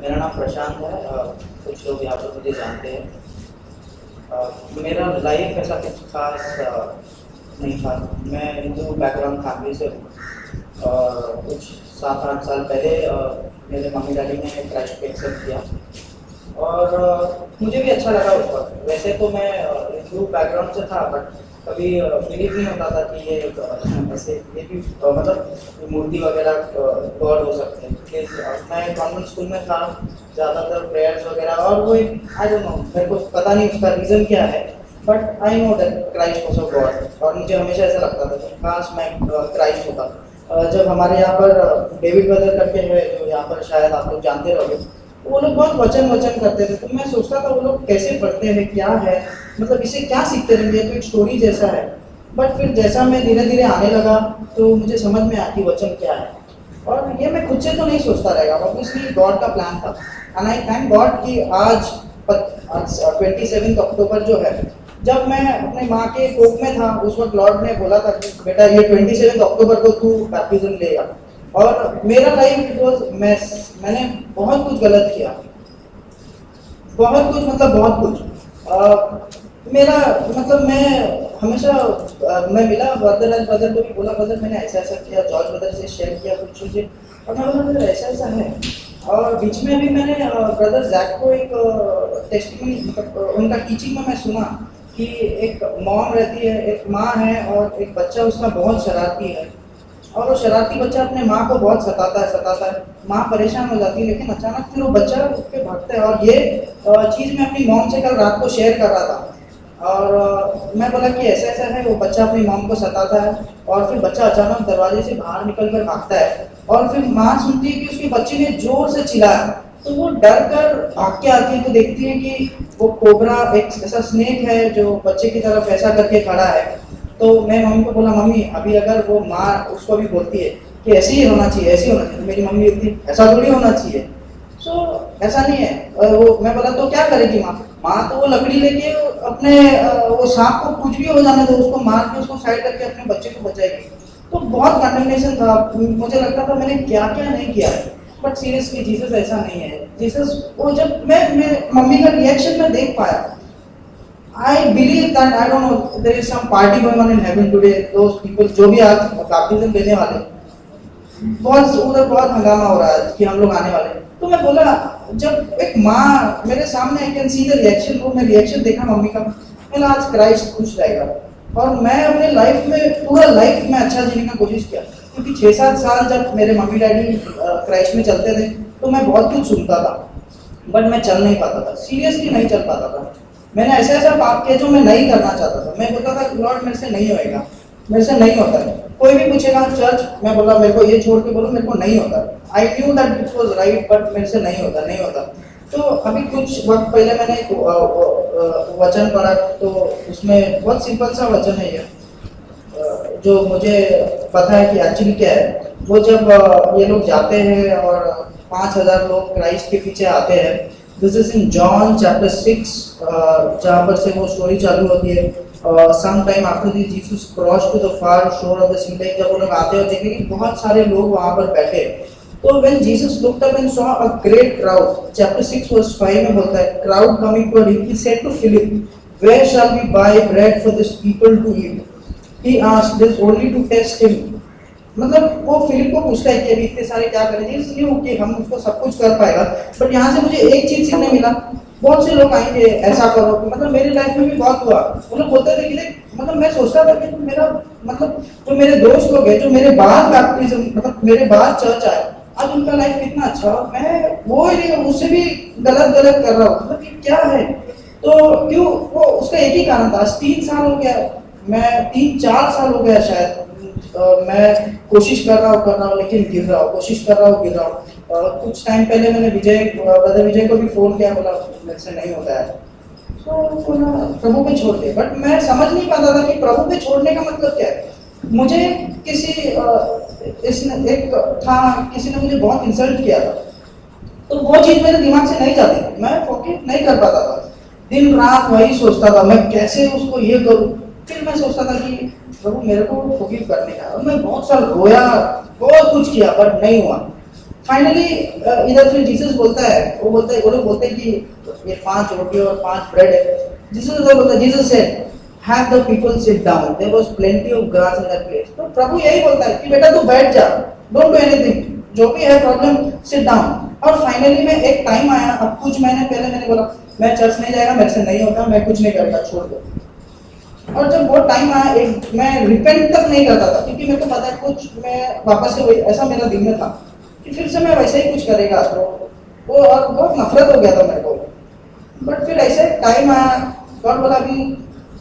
मेरा नाम प्रशांत है। कुछ लोग यहाँ पर मुझे जानते हैं। मेरा लाइफ ऐसा कुछ खास नहीं था। मैं हिंदू बैकग्राउंड फैमिली से हूँ और कुछ 7-8 साल पहले मेरे मम्मी डैडी ने क्राइस्ट को एक्सेप्ट किया और मुझे भी अच्छा लगा उस वक्त। वैसे तो मैं हिंदू बैकग्राउंड से था, बट कभी बिलीव नहीं होता था कि ये ऐसे ये भी मतलब मूर्ति वगैरह गॉड हो सकते हैं, क्योंकि मैं कॉन्वेंट स्कूल में था, ज़्यादातर प्रेयर्स वगैरह, और वो एक आई डोंट नो, मेरे को पता नहीं उसका रीज़न क्या है, but I know that Christ was a God. और मुझे हमेशा ऐसा लगता था कि काश मैं क्राइस्ट होता। जब हमारे यहाँ पर डेविड ब्रदर करके है, जो यहाँ पर शायद आप लोग जानते रहोगे, वो लोग बहुत वचन करते थे, तो मैं सोचता था वो लोग कैसे पढ़ते हैं, क्या है, मतलब इसे क्या सीखते रहेंगे, तो एक स्टोरी जैसा है। बट फिर जैसा मैं धीरे धीरे आने लगा तो मुझे समझ में आया कि वचन क्या है, और ये मैं खुद से तो नहीं सोचता रहेगा, ऑब्वियसली गॉड का प्लान था। एंड आई थैंक गॉड कि आज 27 अक्टूबर जो है, जब मैं अपने माँ के कोख में था, उस वक्त लॉर्ड ने बोला था कि बेटा ये 27 अक्टूबर को तू बैप्टिज्म लेगा। और मेरा लाइफ इट वाज मेस। मैंने बहुत कुछ गलत किया, बहुत कुछ, मतलब बहुत कुछ। मेरा मतलब मैं हमेशा मैं मिला ब्रदर को भी बोला, ब्रदर मैंने ऐसा ऐसा किया, जॉर्ज ब्रदर से शेयर किया कुछ चीज़ें, और मैं बोला ब्रदर ऐसा ऐसा है। और बीच में भी मैंने ब्रदर जैक को एक टेस्टिमनी, मतलब उनका टीचिंग में मैं सुना कि एक मॉम रहती है, एक माँ है, और एक बच्चा उसका बहुत शरारती है, और वो शरारती बच्चा अपने माँ को बहुत सताता है। माँ परेशान हो जाती है, लेकिन अचानक फिर वो बच्चा उठ के भागता है। और ये चीज़ मैं अपनी मॉम से कल रात को शेयर कर रहा था, और मैं बोला कि ऐसा ऐसा है, वो बच्चा अपनी मॉम को सताता है, और फिर बच्चा अचानक दरवाजे से बाहर निकल कर भागता है, और फिर माँ सुनती है कि उसके बच्चे ने जोर से चिल्लाया, तो वो डर कर भाग के आती है, तो देखती है कि वो कोबरा, एक ऐसा स्नेक है जो बच्चे की तरफ ऐसा करके खड़ा है। तो मैं मम्मी को बोला, मम्मी अभी अगर वो माँ उसको भी बोलती है कि ऐसे ही होना चाहिए, ऐसे ही होना चाहिए, तो मेरी मम्मी बोलती ऐसा थोड़ी होना चाहिए। सो ऐसा नहीं है। वो मैं बोला तो क्या करेगी माँ? माँ तो वो लकड़ी लेके अपने वो सांप को कुछ भी हो जाने दो, उसको मार के उसको साइड करके अपने बच्चे को बचाएगी। तो बहुत कंडेमनेशन था, मुझे लगता था मैंने क्या क्या नहीं किया है। बट सीरियसली जीसस ऐसा नहीं है। जीसस वो जब मैं मम्मी का रिएक्शन में देख पाया, I believe that I don't know there is some party going on in heaven today. Those people जो भी आज बैप्टिज्म लेने वाले, बहुत उधर बहुत हंगामा हो रहा है कि हम लोग आने वाले। तो मैं बोला, जब एक माँ मेरे सामने, I can see the reaction, वो मैं रिएक्शन देखा मम्मी का, मैंने आज क्राइस्ट खुश रहेगा। और मैं अपने लाइफ में पूरा लाइफ में अच्छा जीने का कोशिश किया, क्योंकि 6-7 साल जब मेरे मम्मी डैडी क्राइस्ट में चलते थे तो मैं बहुत कुछ सुनता था, बट मैं चल नहीं पाता था, सीरियसली नहीं चल पाता था। मैंने ऐसा ऐसा पाप किया जो मैं नहीं करना चाहता था। मैं बोलता था लॉर्ड मेरे से नहीं होएगा, मेरे से नहीं होता है। कोई भी पूछेगा चर्च, मैं बोला मेरे को ये छोड़ के बोलो, मेरे को नहीं होता। I knew that it was right, but मेरे से नहीं होता। तो अभी कुछ वक्त पहले मैंने एक वचन पढ़ा, तो उसमें बहुत सिंपल सा वचन है ये, जो मुझे पता है कि एक्चुअली क्या है। वो जब ये लोग जाते हैं और 5,000 लोग क्राइस्ट के पीछे आते हैं, this is in John chapter 6, जहाँ पर से वो स्टोरी चालू होती है। Some time after this Jesus crossed to the far shore of the C lake, जब वो लोग आते हैं और देखेंगे कि बहुत सारे लोग वहाँ पर बैठे, तो when Jesus looked up and saw a great crowd, chapter 6 verse 5 में बोलता है, crowd coming toward him, he said to Philip, where shall we buy bread for this people to eat? He asked this only to test him. मतलब वो Philip को पूछता है कि अभी इतने सारे क्या करेंगे, इसलिए कि हम उसको सब कुछ कर पाएगा। बट यहाँ से मुझे एक चीज सीखने मिला, बहुत से लोग आएंगे ऐसा करो, मतलब मेरी लाइफ में भी बहुत हुआ। वो लोग बोलते थे कि मतलब मैं सोचता था कि मेरा मतलब जो मेरे दोस्त लोग हैं, जो मेरे बाद बैप्टिज्म, मतलब मेरे बाद चर्च आए, आज उनका लाइफ कितना अच्छा हो, मैं वो ही उससे भी गलत कर रहा हूँ, मतलब ये क्या है? तो क्यों? वो उसका एक ही कारण था, 3 साल हो गया, मैं 3-4 साल हो गया शायद, मैं कोशिश कर रहा हूँ लेकिन गिर रहा हूँ, कोशिश कर रहा हूँ गिर रहा हूँ। कुछ टाइम पहले मैंने ब्रदर विजय को भी फोन किया, बोला मेरे से नहीं होता है, तो प्रभु पे छोड़ दिया। बट मैं समझ नहीं पाता था कि प्रभु पे छोड़ने का मतलब क्या है। मुझे किसी किसी ने मुझे बहुत इंसल्ट किया था, तो वो चीज मेरे दिमाग से नहीं जाती थी, मैं फोकस नहीं कर पाता था, दिन रात वही सोचता था मैं कैसे उसको ये करूँ। फिर मैं सोचता था कि प्रभु मेरे को फॉरगिव करने का, और मैं बहुत साल रोया, बहुत कुछ किया, बट नहीं हुआ। फाइनली इधर फिर जीसस बोलता है, वो लोग बोलते हैं कि ये 5 रोटी और 5 ब्रेड है। जीसस बोलता है, Jesus said have the people sit down, there was plenty of grass in that place। तो प्रभु यही बोलता है कि बेटा तू बैठ जा, don't do anything, जो भी है प्रॉब्लम sit down। और फाइनली में एक टाइम आया, अब कुछ महीने पहले मैंने बोला मैं चर्च नहीं जाएगा, मेरे से नहीं होगा, मैं कुछ नहीं करूँगा, छोड़ दो। और जब वो टाइम आया, एक मैं रिपेंट तक नहीं करता था, क्योंकि मेरे को पता है कुछ मैं वापस से वही, ऐसा मेरा दिल में था कि फिर से मैं वैसे ही कुछ करेगा, तो वो और बहुत नफरत हो गया था मेरे को। बट फिर ऐसे टाइम आया, गॉड बोला भी,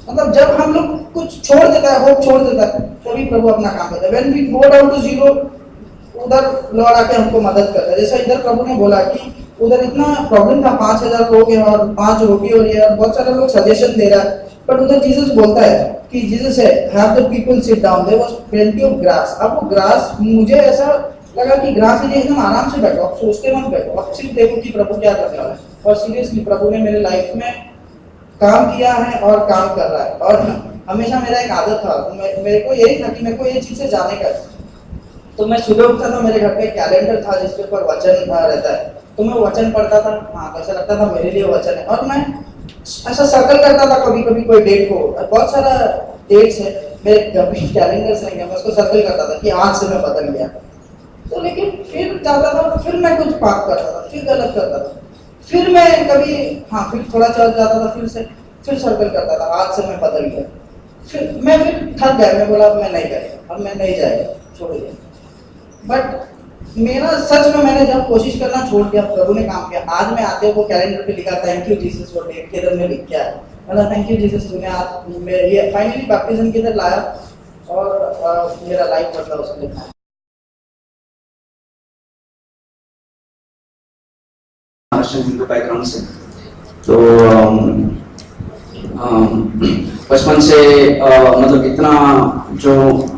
मतलब जब हम लोग कुछ छोड़ देता है, होप छोड़ देता है, तभी प्रभु अपना काम करता है। When we go down to zero, उधर लौट आके हमको मदद करता है। जैसा इधर प्रभु ने बोला कि उधर इतना प्रॉब्लम था, 5000 लोग हैं और 5 रोटी हो रही है, और बहुत सारे लोग सजेशन दे रहा है, बट उधर जीसस बोलता है कि जीसस है have the people sit down, there was plenty of grass. अब वो ग्रास, मुझे ऐसा लगा कि ग्रास है, एकदम आराम से बैठो, आप सोचते मत बैठो, आप सिर्फ देखो कि प्रभु क्या कर रहा है। और सीरियसली प्रभु ने मेरे लाइफ में काम किया है और काम कर रहा है। और हमेशा मेरा एक आदत था, मेरे को यही था कि मेरे को ये चीज़ से जाने का है। तो मैं सुबह उठता था, मेरे घर पे कैलेंडर था जिसके ऊपर वचन रहता है, तो मैं वचन पढ़ता था। हाँ, ऐसा लगता था मेरे लिए वचन है, और मैं ऐसा सर्कल करता था कभी कभी कोई डेट को। बहुत सारा डेट्स है मेरे कैलेंडर से, मैं उसको सर्कल करता था कि आज से मैं बदल गया। तो लेकिन फिर जाता था, फिर मैं कुछ पाप करता था, फिर गलत करता था, फिर मैं कभी हाँ फिर थोड़ा चल जाता था, फिर सर्कल करता था, आज से मैं बदल गया। फिर मैं थक गया, मैं बोला अब मैं नहीं करेगा, अब मैं नहीं जाएगा, छोड़ दिया। बट मेरा सच में मैंने जब कोशिश करना छोड़ दिया, प्रभु ने काम किया। आज मैं आते वो कैलेंडर पे लिखा thank you Jesus for date के इधर में लिख क्या है, मतलब थैंक यू जीसस, तूने आज ये फाइनली बैप्टिज्म के इधर लाया और मेरा लाइफ बदला उसने लिखा। हिंदू बैकग्राउंड से, तो बचपन से मतलब इतना जो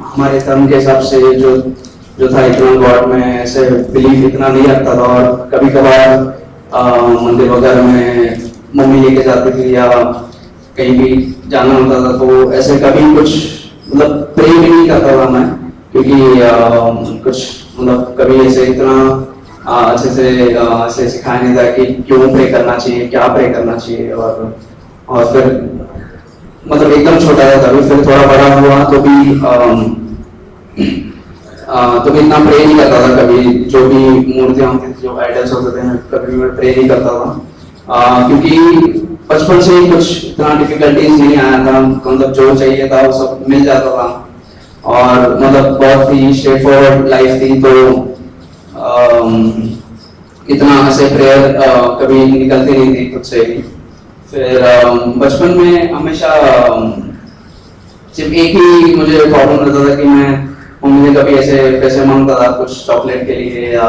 हमारे धर्म के हिसाब से जो था, इतना गॉड में ऐसे बिलीव इतना नहीं रखता था। और कभी कभार मंदिर वगैरह में मम्मी लेके जाती थी या कहीं भी जाना होता था, तो ऐसे कभी कुछ मतलब प्रे भी नहीं करता था मैं, क्योंकि कुछ मतलब कभी ऐसे इतना अच्छे से ऐसे सिखाया नहीं था कि क्यों प्रे करना चाहिए, क्या प्रे करना चाहिए। और फिर मतलब एकदम छोटा था तभी, फिर थोड़ा बड़ा हुआ तो भी इतना प्रे नहीं करता था कभी। जो भी मूर्तियां होती थी, जो आइडल्स होते थे, कभी मैं प्रे नहीं करता था, क्योंकि बचपन से ही कुछ इतना डिफिकल्टीज नहीं आया था, मतलब जो चाहिए था वो सब मिल जाता था। और मतलब बहुत ही स्ट्रेट फॉरवर्ड लाइफ थी, तो इतना ऐसे प्रेयर कभी निकलती नहीं थी खुद से ही। फिर बचपन में हमेशा सिर्फ एक ही मुझे प्रॉब्लम रहता था कि मैं मम्मी से कभी ऐसे पैसे मांगता था कुछ चॉकलेट के लिए या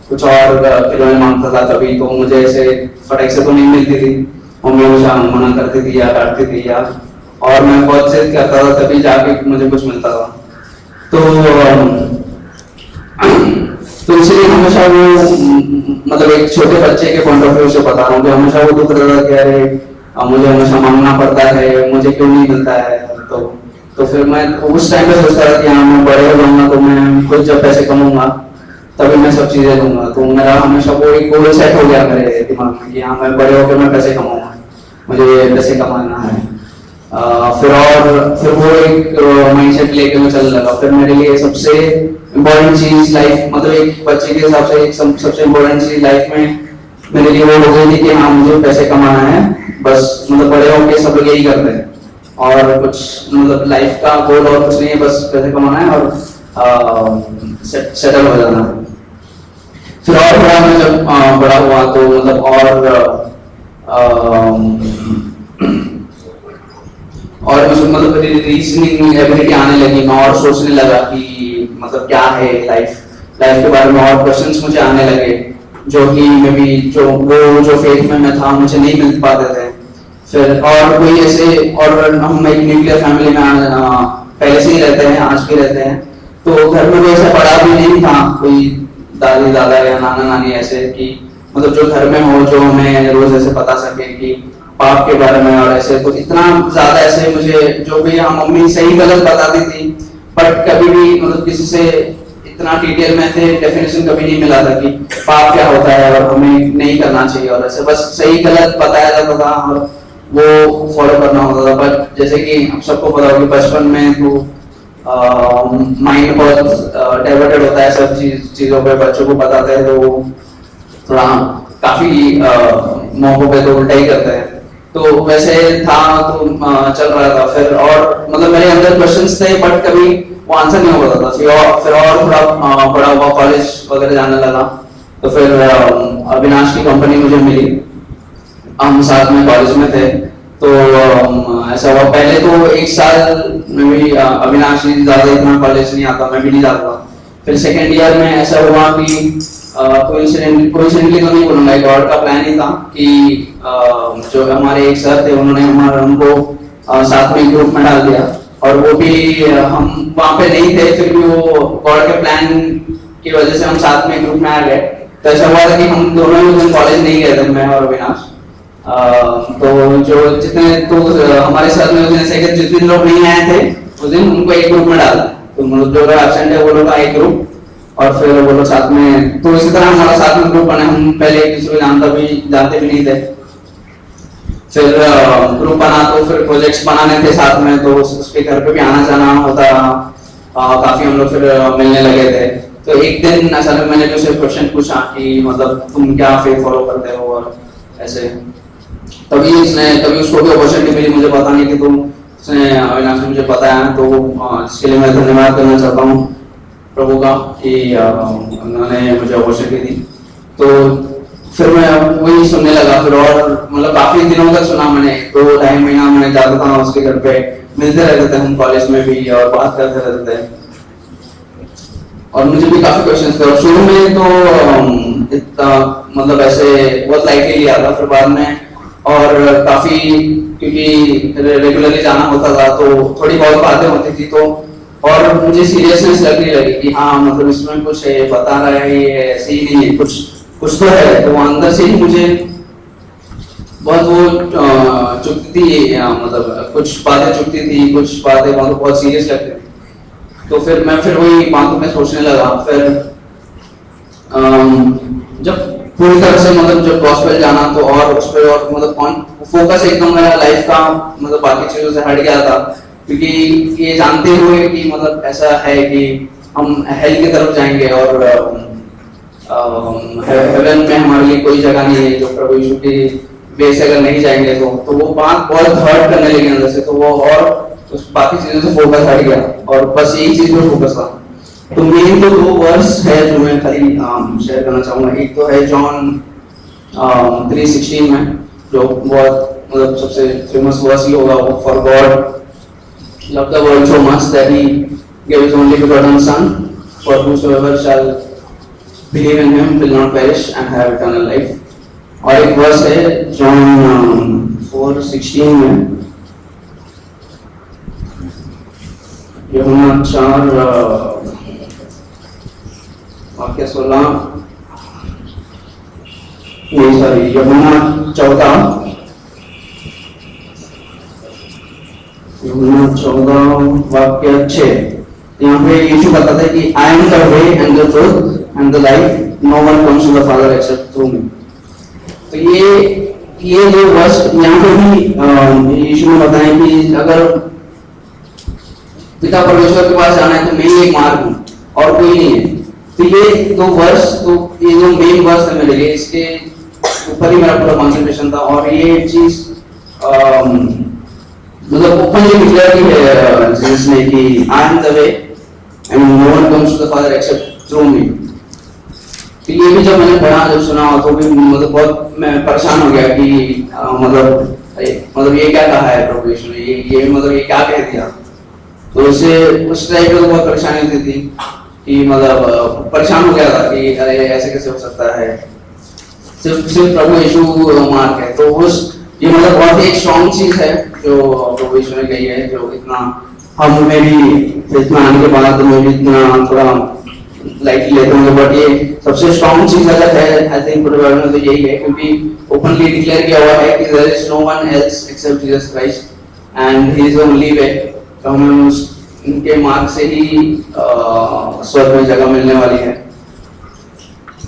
कुछ और खिलौने मांगता था कभी, तो मुझे ऐसे फटाक से तो नहीं मिलती थी, मम्मी हमेशा मना करती थी या डांटती थी, या और मैं बहुत जिद करता था तभी जाके मुझे कुछ मिलता था। तो इसलिए हमेशा वो मतलब एक छोटे बच्चे के पॉइंट ऑफ व्यू से बता रहा हूँ कि हमेशा वो दुख रहता कि अरे मुझे हमेशा मांगना पड़ता है, मुझे क्यों नहीं मिलता है। तो फिर मैं उस टाइम पे सोचता था कि हाँ मैं बड़े हो जाऊंगा तो मैं खुद जब पैसे कमाऊंगा तभी मैं सब चीजें लूंगा। तो मेरा हमेशा वो एक गोल सेट हो गया मेरे दिमाग में कि हाँ मैं बड़े होकर मैं पैसे कमाऊंगा, मुझे पैसे कमाना है। फिर वो एक माइंडसेट लेके मैं चलने लगा। फिर मेरे लिए सबसे इम्पोर्टेंट चीज लाइफ, मतलब एक बच्चे के हिसाब से सबसे इम्पोर्टेंट चीज लाइफ में मेरे लिए वो हो गई थी कि हाँ मुझे पैसे कमाना है, बस मतलब बड़े होके सब लोग यही करते हैं और कुछ मतलब लाइफ का गोल और कुछ नहीं है, बस पैसे कमाना है और सेटल हो जाना है। फिर और बड़ा मैं जब बड़ा हुआ तो मतलब और मुझे मतलब रीजनिंग एबिलिटी आने लगी, मैं और सोचने लगा कि मतलब क्या है लाइफ के बारे में, और क्वेश्चंस मुझे आने लगे जो कि मे बी जो फेथ में मैं था मुझे नहीं मिल पाते थे। फिर और कोई ऐसे, और हम एक न्यूक्लियर फैमिली में पहले से ही रहते हैं, आज भी रहते हैं, तो घर में कोई ऐसा बड़ा भी नहीं था, कोई दादी दादा या नाना नानी ऐसे कि मतलब जो घर में हो, जो हमें रोज ऐसे बता सके कि पाप के बारे में और ऐसे। तो इतना ज्यादा ऐसे मुझे जो भी हाँ मम्मी सही गलत बताती थी, बट कभी भी मतलब किसी से इतना डिटेल में से डेफिनेशन कभी नहीं मिला था कि पाप क्या होता है और हमें नहीं करना चाहिए, और ऐसे बस सही गलत बताया जाता था और वो फॉलो करना होता था। बट जैसे कि हम सबको पता होगा बचपन में तो माइंड बहुत डाइवर्टेड होता है सब चीजों पे, बच्चों को बताते हैं तो थोड़ा काफी मौकों पे तो उल्टा ही करते हैं। तो वैसे था तो चल रहा था फिर, और मतलब मेरे अंदर क्वेश्चंस थे बट कभी वो आंसर नहीं हो पाता था। फिर और थोड़ा बड़ा हुआ, कॉलेज वगैरह जाने लगा, तो फिर अविनाश की कंपनी मुझे मिली, हम साथ में कॉलेज में थे। तो ऐसा हुआ पहले तो एक साल में भी अविनाश ज्यादा इतना कॉलेज नहीं आता, मैं भी नहीं जाता। फिर सेकेंड ईयर में ऐसा हुआ कि कोइंसिडेंटली तो नहीं बोलूंगा, गॉड का प्लान ही था कि जो हमारे एक सर थे उन्होंने हमको साथ में ग्रुप में डाल दिया, और वो भी हम वहां पे नहीं थे, फिर भी वो गॉड के प्लान की वजह से हम साथ में ग्रुप में आ गए। तो ऐसा हुआ था कि हम दोनों ही उस दिन कॉलेज नहीं गए थे, मैं और अविनाश। तो जो जितने तो हमारे साथ में उस दिन ऐसे जितने लोग नहीं आए थे उस दिन उनको एक ग्रुप में डाला, तो मतलब जो लोग एब्सेंट है वो लोग का एक ग्रुप, और फिर वो लोग साथ में, तो इसी तरह हमारा साथ में ग्रुप बना। हम पहले एक दूसरे को जानते भी नहीं थे। फिर ग्रुप बना तो फिर प्रोजेक्ट्स बनाने थे साथ में, तो उसके घर पे भी आना जाना होता, काफी हम लोग फिर मिलने लगे थे। तो एक दिन ऐसा मैंने भी उसे क्वेश्चन पूछा कि मतलब तुम क्या फेथ फॉलो करते हो और ऐसे, तभी उसको भी अपॉर्चुनिटी मिली मुझे बताने की, तो उसने अविनाश ने मुझे बताया। तो इसके लिए मैं धन्यवाद करना चाहता हूँ प्रभु का कि उन्होंने मुझे अपॉर्चुनिटी दी। तो फिर मैं वही सुनने लगा फिर, और मतलब काफी दिनों तक सुना मैंने, 2-2.5 महीना मैं जाता था उसके घर पे, मिलते रहते थे हम कॉलेज में भी और बात करते रहते थे, और मुझे भी काफी क्वेश्चंस थे। और शुरू में तो इतना मतलब ऐसे बहुत लाइटली लिया था, फिर बाद में और काफी, क्योंकि रेगुलरली जाना होता था तो थोड़ी बहुत बातें होती थी, तो और मुझे सीरियसनेस लगने लगी कि हाँ मतलब इसमें कुछ है, बता रहा है ये ऐसे ही नहीं है, कुछ तो है। तो अंदर से ही मुझे बहुत वो चुभती थी, मतलब कुछ बातें चुभती थी, कुछ बातें बहुत सीरियस लगती थी। तो फिर मैं वही बातों में सोचने लगा। फिर जब पूरी तरह से मतलब जब गॉस्पेल जाना तो और उस पर और मतलब फोकस एकदम मेरा लाइफ का मतलब बाकी चीजों से हट गया था, क्योंकि ये जानते हुए कि मतलब ऐसा है कि हम हेल की तरफ जाएंगे और हेवन में हमारे लिए कोई जगह नहीं है, जो प्रभु यीशु की वे से अगर नहीं जाएंगे तो वो बात बहुत हर्ट करने लगी अंदर से। तो वो और उस बाकी चीजों से फोकस हट गया और बस यही चीज पे फोकस था। तो मेन तो 2 वर्स है जो मैं खाली शेयर करना चाहूंगा। एक तो है जॉन 3:16 में, जो बहुत मतलब सबसे फेमस वर्स ही होगा वो, for God loved the world so much that he gave his only begotten son, for whosoever shall believe in him will not perish and have eternal life. और एक वर्स है जॉन 4:16 में, यूहन्ना 4 वाक्य 16, नहीं sorry यूहन्ना 14 वाक्य 6, यहाँ पे यीशु बताता है कि I am the way and the truth and the life, no one comes to the father except through me. तो ये जो वर्स यहाँ पे भी यीशु ने बताया कि अगर पिता परमेश्वर के पास जाना है तो मैं ही एक मार्ग हूँ और कोई नहीं है। तो ये 2 वर्स, तो ये जो मेन वर्स है मेरे लिए, इसके ऊपर ही मेरा पूरा कॉन्सेंट्रेशन था। और ये चीज मतलब ओपनली डिक्लेयर की है जिसने कि I am the way and no one comes to the father except through me. तो ये भी जब मैंने पढ़ा, जब सुना तो भी मतलब बहुत मैं परेशान हो गया कि मतलब ये क्या कहा है प्रभु यीशु ने, ये मतलब ये क्या कह दिया। तो उससे उस टाइप में बहुत परेशानी होती थी कि मतलब परेशान हो गया था कि अरे ऐसे कैसे हो सकता है, सिर्फ प्रभु यीशु मार्ग है। तो उस ये मतलब बहुत ही एक स्ट्रॉन्ग चीज है जो प्रभु यीशु ने कही है, जो इतना हम में भी इतना आने के बाद में भी इतना थोड़ा लाइटली लेते होंगे, बट ये सबसे स्ट्रॉन्ग चीज अगर है आई थिंक पूरे बारे में तो यही है, क्योंकि ओपनली डिक्लेयर किया हुआ है कि there is no one else except Jesus Christ and he is the only way. तो हमें उस इनके मार्ग से ही स्वर्ग में जगह मिलने वाली है।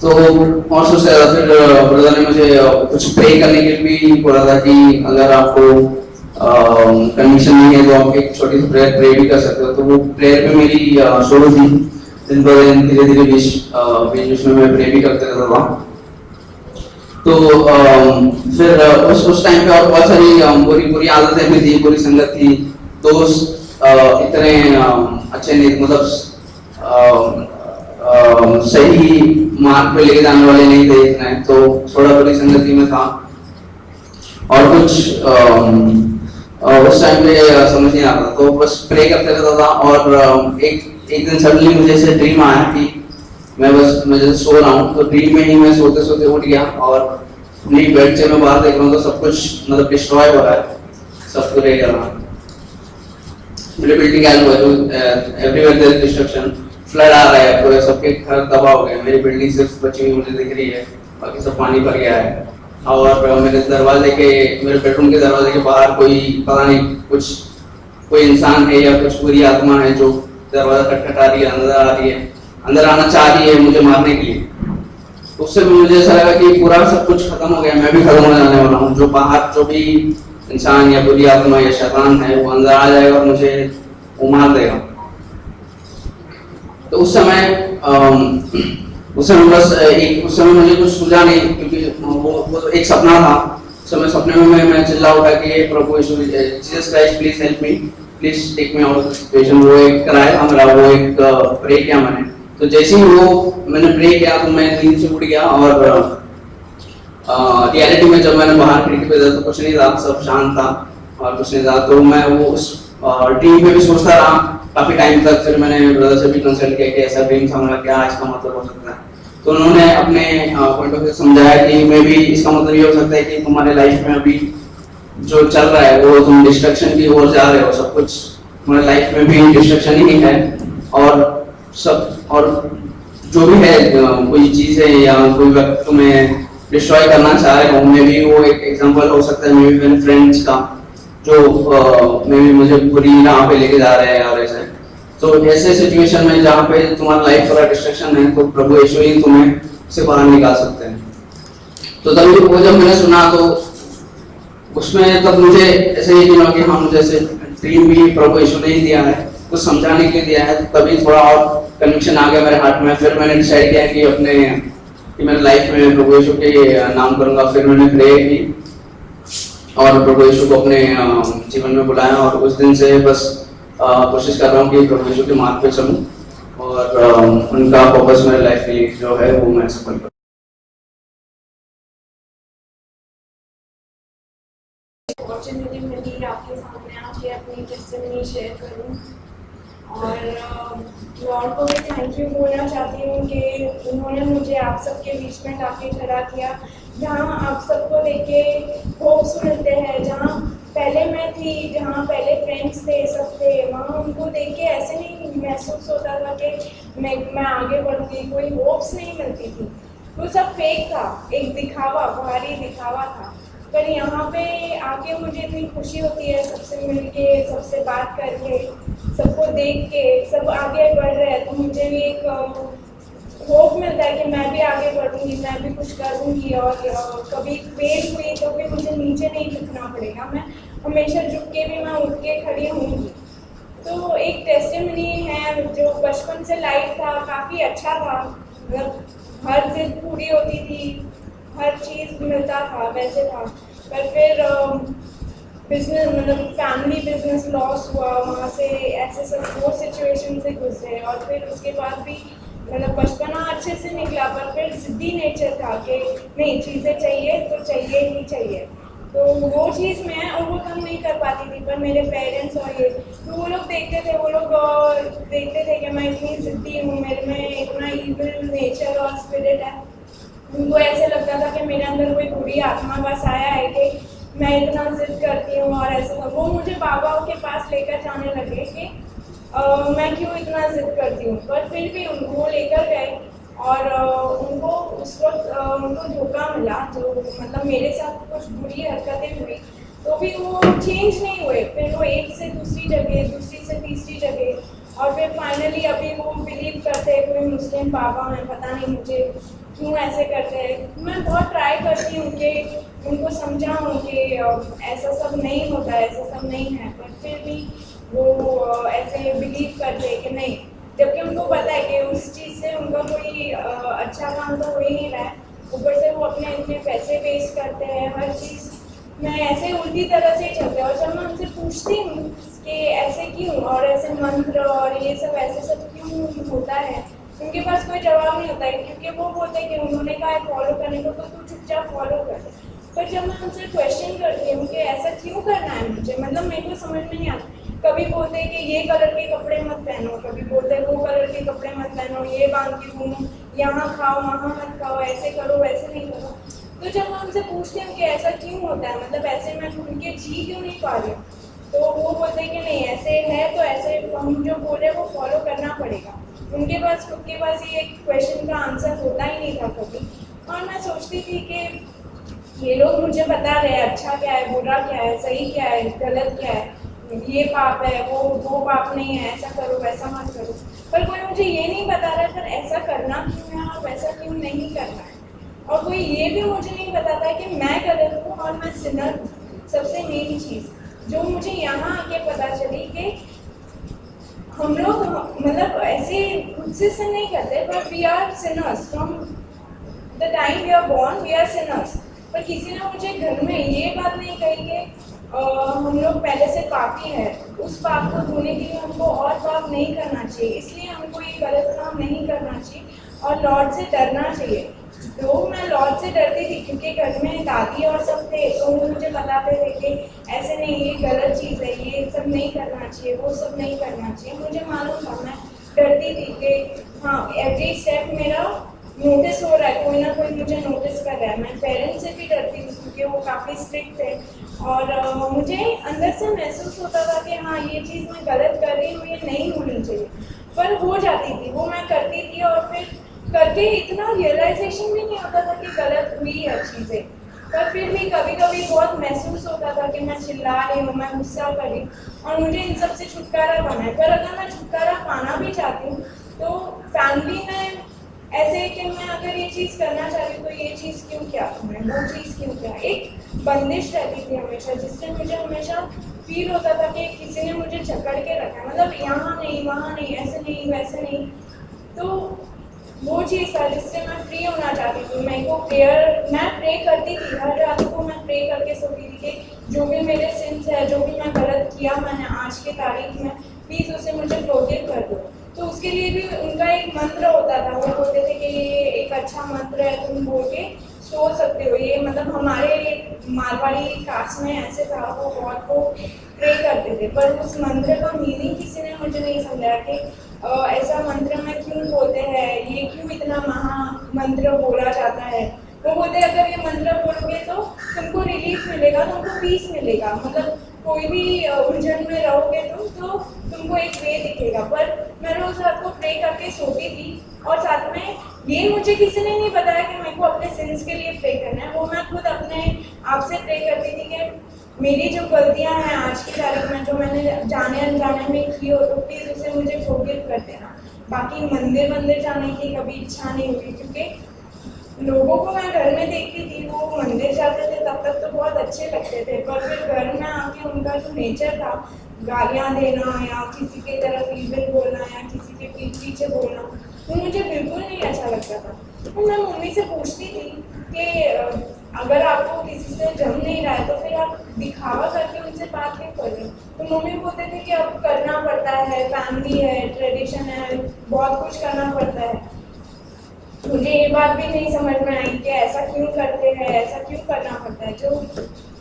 तो और सोचा फिर ब्रदर ने मुझे कुछ प्रे करने के लिए भी बोला था कि अगर आपको कंडीशन नहीं है तो आप एक छोटी सी प्रेयर प्रे भी कर सकते हो। तो वो प्रेयर पे मेरी शुरू थी, दिन पर दिन धीरे धीरे बीच में मैं प्रे भी करते रहता था। तो फिर उस टाइम पे और बहुत सारी बुरी आदतें भी थी, बुरी संगत थी, दोस्त इतने अच्छे नहीं, मतलब सही मार्ग पे लेके जाने वाले नहीं थे इतने, तो थोड़ा बुरी संगति में था। और कुछ उस टाइम पे समझ नहीं आता, तो बस प्रे करते रहता था। और एक दिन सडनली मुझे ऐसे ड्रीम आया कि मैं जैसे सो रहा हूँ, तो ड्रीम में ही मैं सोते सोते उठ गया और अपनी बेड से मैं बाहर देख रहा हूँ तो सब कुछ मतलब डिस्ट्रॉय हो रहा है, सब कुछ मेरे building everywhere there is destruction, flood आ रहा है, पूरे सबके घर तबाह हो गए, मेरी बिल्डिंग सिर्फ बची हुई मुझे दिख रही है, बाकी सब पानी भर गया है। और मेरे बेडरूम के दरवाजे के बाहर कोई पता नहीं कोई इंसान है या कुछ बुरी आत्मा है जो दरवाजा खटखटा रही है, अंदर आना चाह रही है मुझे मारने के लिए। उससे भी मुझे ऐसा लगा कि पूरा सब कुछ खत्म हो गया, मैं भी खत्म हो जाने वाला हूँ। जो बाहर जो भी इंसान या बुरी आत्मा या शैतान है वो अंदर आ जाएगा और मुझे वो मार देगा। तो उस समय मुझे कुछ सूझा नहीं, क्योंकि वो एक सपना था। उस समय सपने में मैं चिल्ला उठा कि प्रभु Yeshu, Jesus Christ please help me, please take me out of this situation. वो एक कराया था मेरा, वो एक प्रे किया मैंने। तो जैसे ही मैंने प्रे किया तो मैं नींद से उठ गया और रियलिटी में जब मैंने बाहर खिड़की पे देखा तो कुछ नहीं था, सब शांत था और कुछ नहीं था। तो मैं वो उस ड्रीम में भी सोचता रहा काफी टाइम तक। फिर मैंने ब्रदर से भी कंसल्ट किया कि ऐसा ड्रीम था मेरा, क्या इसका मतलब हो सकता है। तो उन्होंने अपने पॉइंट ऑफ व्यू समझाया कि मे भी इसका मतलब ये हो सकता है कि तुम्हारे लाइफ में अभी जो चल रहा है वो तुम डिस्ट्रक्शन की ओर जा रहे हो, सब कुछ तुम्हारे लाइफ में भी डिस्ट्रक्शन ही है। और जो भी है कोई चीज है या कोई व्यक्ति तुम्हें डिस्ट्रॉय करना चाह रहे हो, मे भी वो एक एग्जांपल हो सकता है, मे बी मेरे फ्रेंड्स का जो मे भी मुझे बुरी राह पे लेके जा रहे हैं और ऐसे। तो ऐसे सिचुएशन में जहाँ पे तुम्हारा लाइफ पूरा डिस्ट्रक्शन है, तो प्रभु यीशु ही तुम्हें से बाहर निकाल सकते हैं। तो तभी वो जब मैंने सुना तो उसमें तब मुझे ऐसे ही लगा कि हाँ, मुझे ऐसे ड्रीम भी प्रभु यीशु ने ही दिया है, कुछ समझाने के लिए दिया है। तभी थोड़ा और कनेक्शन आ गया मेरे हार्ट में। फिर मैंने डिसाइड किया कि मेरे लाइफ में प्रभु यीशु के नाम करूंगा। फिर मैंने प्रे की और प्रभु यीशु को अपने जीवन में बुलाया और उस दिन से बस कोशिश कर रहा हूँ कि प्रभु यीशु के मार्ग पे चलूं और उनका फोकस मेरे लाइफ के लिए जो है वो मैं सफल करूं। अपॉर्चुनिटी मिली आपके सामने आके अपनी टेस्टिमनी शेयर करूं और लॉर्ड को भी थैंक यू बोलना चाहती हूँ कि उन्होंने मुझे आप सबके बीच में काफ़ी खड़ा किया, जहाँ आप सबको देख के होप्स मिलते हैं। जहाँ पहले मैं थी, जहाँ पहले फ्रेंड्स थे, सब थे, वहाँ उनको देख के ऐसे नहीं महसूस होता था कि मैं आगे बढ़ूँगी, कोई होप्स नहीं मिलती थी। वो सब फेक था, एक दिखावा, बाहरी दिखावा था। पर यहाँ पे आके मुझे इतनी खुशी होती है सबसे मिलके, सबसे बात करके, सबको देख के सब आगे बढ़ रहे हैं, तो मुझे भी एक होप मिलता है कि मैं भी आगे बढ़ूंगी, मैं भी कुछ करूंगी और कभी फेल हुई तो भी मुझे नीचे नहीं झुकना पड़ेगा, मैं हमेशा झुक के भी मैं उठ के खड़ी होंगी। तो एक टेस्टिमनी है जो बचपन से लाइफ था, काफ़ी अच्छा था, मतलब हर जिद पूरी होती थी, हर चीज़ मिलता था, वैसे था। पर फिर बिजनेस, मतलब फैमिली बिजनेस लॉस हुआ, वहाँ से ऐसे सब वो सिचुएशन से गुजरे और फिर उसके बाद भी मतलब बचपना अच्छे से निकला, पर फिर ज़िद्दी नेचर था कि नहीं, चीज़ें चाहिए तो चाहिए ही चाहिए। तो वो चीज़ मैं ओवरकम नहीं कर पाती थी, पर मेरे पेरेंट्स और ये तो वो लोग देखते थे कि मैं इतनी ज़िद्दी हूँ, मेरे में इतना इविल नेचर और स्पिरिट है। उनको ऐसे लगता था कि मेरे अंदर कोई बुरी आत्मा बस आया है कि मैं इतना जिद करती हूँ और ऐसा। वो मुझे बाबा के पास लेकर जाने लगे कि मैं क्यों इतना जिद करती हूँ, पर फिर भी वो लेकर गए और उनको उस वक्त उनको धोखा मिला, जो मतलब मेरे साथ कुछ बुरी हरकतें हुई तो भी वो चेंज नहीं हुए। फिर वो एक से दूसरी जगह, दूसरी से तीसरी जगह, और फिर फाइनली अभी वो बिलीव करते हैं कोई मुस्लिम पापा हैं, पता नहीं मुझे क्यों ऐसे करते हैं। मैं बहुत ट्राई करती हूँ कि उनको समझाऊँ कि ऐसा सब नहीं होता है, ऐसा सब नहीं है, पर फिर भी वो ऐसे बिलीव करते हैं कि नहीं, जबकि उनको पता है कि उस चीज़ से उनका कोई अच्छा काम तो हो ही नहीं रहा है। ऊपर से वो अपने इतने पैसे वेस्ट करते हैं, हर चीज़ मैं ऐसे उल्टी तरह से ही चलते हैं। और जब मैं उनसे पूछती हूँ कि ऐसे क्यों, और ऐसे मंत्र और ये सब ऐसे सब क्यों होता है, उनके पास कोई जवाब नहीं होता है, क्योंकि वो बोलते हैं कि उन्होंने कहा है फॉलो करने को, तो तू चुपचाप फॉलो कर दे। पर जब मैं उनसे क्वेश्चन करती हूँ कि ऐसा क्यों करना है मुझे, मतलब मेरे को समझ में नहीं आता। कभी बोलते हैं कि ये कलर के कपड़े मत पहनो, कभी बोलते हैं वो कलर के कपड़े मत पहनो, ये बांध के घूमो, यहाँ खाओ वहाँ मत खाओ, ऐसे करो वैसे नहीं करो। तो जब मैं उनसे पूछती हूँ कि ऐसा क्यों होता है, मतलब ऐसे मैं खुल के जी क्यों नहीं पा रही हूँ, तो वो बोलते हैं कि नहीं ऐसे है तो ऐसे हम जो बोल रहे हैं वो फॉलो करना पड़ेगा। उनके पास खुद के पास ये क्वेश्चन का आंसर होता ही नहीं था कभी। और मैं सोचती थी कि ये लोग मुझे बता रहे हैं अच्छा क्या है, बुरा क्या है, सही क्या है, गलत क्या है, ये पाप है, वो पाप नहीं है, ऐसा करो वैसा मत करो। पर कोई मुझे ये नहीं बता रहा है फिर ऐसा करना क्यों है और वैसा क्यों नहीं करना है। और कोई ये भी मुझे नहीं बताता है कि मैं गलत हूँ और मैं सिनर हूँ। सबसे मेन चीज़ जो मुझे यहाँ आके पता चली कि हम लोग मतलब ऐसे खुद से sin नहीं करते, पर we are sinners from the time we are born, we are sinners. पर किसी ने मुझे घर में ये बात नहीं कही कि हम लोग पहले से पापी है, उस पाप को धोने के लिए हमको और पाप नहीं करना चाहिए, इसलिए हमको ये गलत काम नहीं करना चाहिए और लॉर्ड से डरना चाहिए। तो मैं लॉर्ड से डरती थी क्योंकि घर में दादी और सब थे, तो वो मुझे बताते थे कि ऐसे नहीं, ये गलत चीज़ है, ये सब नहीं करना चाहिए, वो सब नहीं करना चाहिए। मुझे मालूम था, मैं डरती थी कि हाँ एवरी स्टेप मेरा नोटिस हो रहा है, कोई ना कोई मुझे नोटिस कर रहा है। मैं पेरेंट्स से भी डरती थी क्योंकि वो काफ़ी स्ट्रिक्ट थे, और मुझे अंदर से महसूस होता था कि हाँ ये चीज़ मैं गलत कर रही हूँ, ये नहीं होनी चाहिए, पर हो जाती थी, वो मैं करती थी। और फिर करके इतना रियलाइजेशन भी नहीं होता था कि गलत हुई है चीज़ें, पर फिर भी कभी कभी बहुत महसूस होता था कि मैं चिल्ला रही हूँ, मैं गुस्सा कर रही हूँ, और मुझे इन सब से छुटकारा पाना है। पर अगर मैं छुटकारा पाना भी चाहती हूँ तो फैमिली में ऐसे कि मैं अगर ये चीज़ करना चाहती हूँ तो ये चीज़ क्यों क्या, मैं वो चीज़ क्यों क्या, एक बंदिश रहती थी हमेशा, जिससे मुझे हमेशा फील होता था कि किसी ने मुझे जकड़ के रखा है, मतलब यहाँ नहीं वहाँ नहीं, ऐसे नहीं वैसे नहीं। तो वो चीज़ था जिससे मैं फ्री होना चाहती थी। मैं प्रे करती थी, हर रात को मैं प्रे करके सोती थी कि जो भी मेरे सिंस है, जो भी मैं गलत किया मैंने आज के तारीख में, प्लीज़ उसे मुझे फॉरगिव कर दो। तो उसके लिए भी उनका एक मंत्र होता था, वो बोलते थे कि ये एक अच्छा मंत्र है, तुम बोल के सो सकते हो। ये मतलब हमारे मारवाड़ी कास्ट में ऐसे था, वो गॉड को प्रे करते थे, पर उस मंत्र का मीनिंग किसी ने मुझे नहीं समझाया कि ऐसा मंत्र में क्यों बोलते हैं, ये क्यों इतना महा मंत्र बोला जाता है। वो बोलते अगर ये मंत्र बोलोगे तो तुमको रिलीफ मिलेगा, तुमको पीस मिलेगा, मतलब कोई भी उलझन में रहोगे तो तुमको एक वे दिखेगा। पर मैं रोज रात को प्रे करके सोती थी, और साथ में ये मुझे किसी ने नहीं बताया कि मेरे को अपने सिंस के लिए प्रे करना है, वो मैं खुद अपने आप से प्रे करती थी कि मेरी जो गलतियां हैं आज की तारीख में, जो मैंने जाने अनजाने में की हो, तो प्लीज़ उसे मुझे फॉरगिव कर देना। बाकी मंदिर जाने की कभी इच्छा नहीं हुई, क्योंकि लोगों को मैं घर में देखती थी, वो मंदिर जाते थे तब तक तो बहुत अच्छे लगते थे, पर फिर घर में आके उनका जो नेचर था, गालियाँ देना या किसी की तरफ इविल बोलना या किसी के पीछे बोलना, वो मुझे बिल्कुल नहीं अच्छा लगता था। तो मैं मम्मी से पूछती थी कि अगर आपको किसी से जम नहीं रहा है तो फिर आप दिखावा करके उनसे बात क्यों कर रहे हो। तो मम्मी बोलते थे कि अब करना पड़ता है, फैमिली है, ट्रेडिशन है, बहुत कुछ करना पड़ता है। मुझे ये बात भी नहीं समझ में आई कि ऐसा क्यों करते हैं, ऐसा क्यों करना पड़ता है। जो